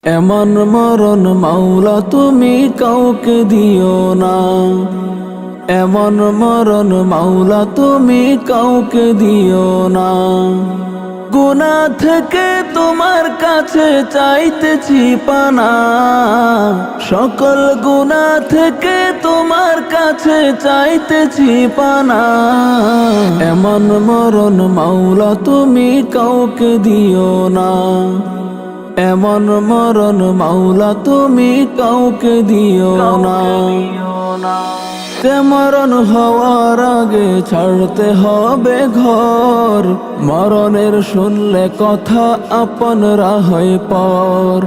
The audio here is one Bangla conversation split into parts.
এমন মরণ মাওলা তুমি কাউকে দিও না, এমন মরণ মাওলা তুমি কাউকে দিও না। গুনাহ থেকে তোমার কাছে চাইতেছি পানা, সকল গুনাহ থেকে তোমার কাছে চাইতেছি পানা। এমন মরণ মাওলা তুমি কাউকে দিও না, এমন মরণ মাওলা তুমি কাউকে দিও না। যে মরণ হওয়ার আগে ছাড়তে হবে ঘর, মরণের শুনলে কথা আপনরা হয় পর।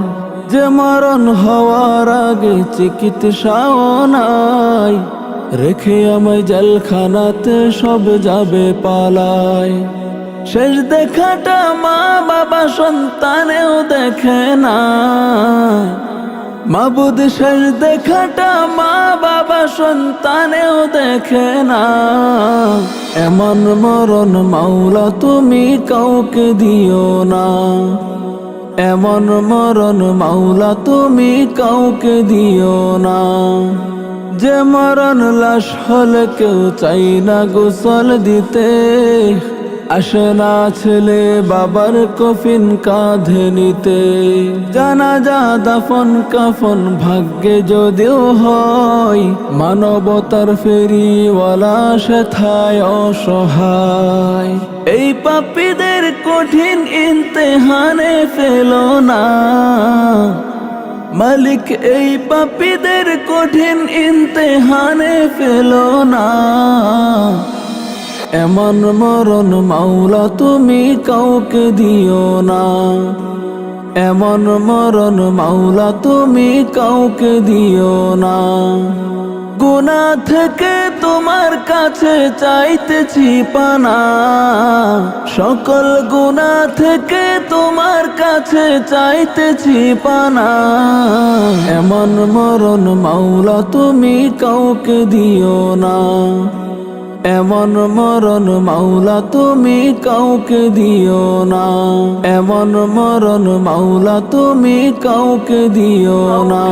যে মরণ হওয়ার আগে চিকিৎসাও নাই, রেখে আমায় জেলখানাতে সব যাবে পালায়। শেষ দেখাটা মা বাবা সন্তানেও দেখে না, মাবুদ শেষ দেখাটা মা বাবা সন্তানেও দেখে না। এমন মরণ মাওলা তুমি কাউকে দিও না, এমন মরণ মাওলা তুমি কাউকে দিও না। যে মরণ লাশ হলে কেউ চাই না গোসল দিতে, আসে না ছেলে বাবার কফিন কাঁধে নিতে। জানাজা দাফন কাফন ভাগ্যে যদিও হয়, মানবতার ফেরিওয়ালা সেথায় অসহায়। এই পাপীদের কঠিন ইমতিহানে ফেলো না মালিক, এই পাপীদের কঠিন ইমতিহানে ফেলো না। এমন মরণ মাওলা তুমি কাউকে দিও না, এমন মরণ মাওলা তুমি কাউকে দিও না। গুনাহ থেকে তোমার কাছে চাইতেছি পানা, সকল গুনাহ থেকে তোমার কাছে চাইতেছি পানা। এমন মরণ মাওলা তুমি কাউকে দিও না, এমন মরণ মাওলা তুমি কাউকে দিও না, এমন মরণ মাওলা তুমি কাউকে দিও না।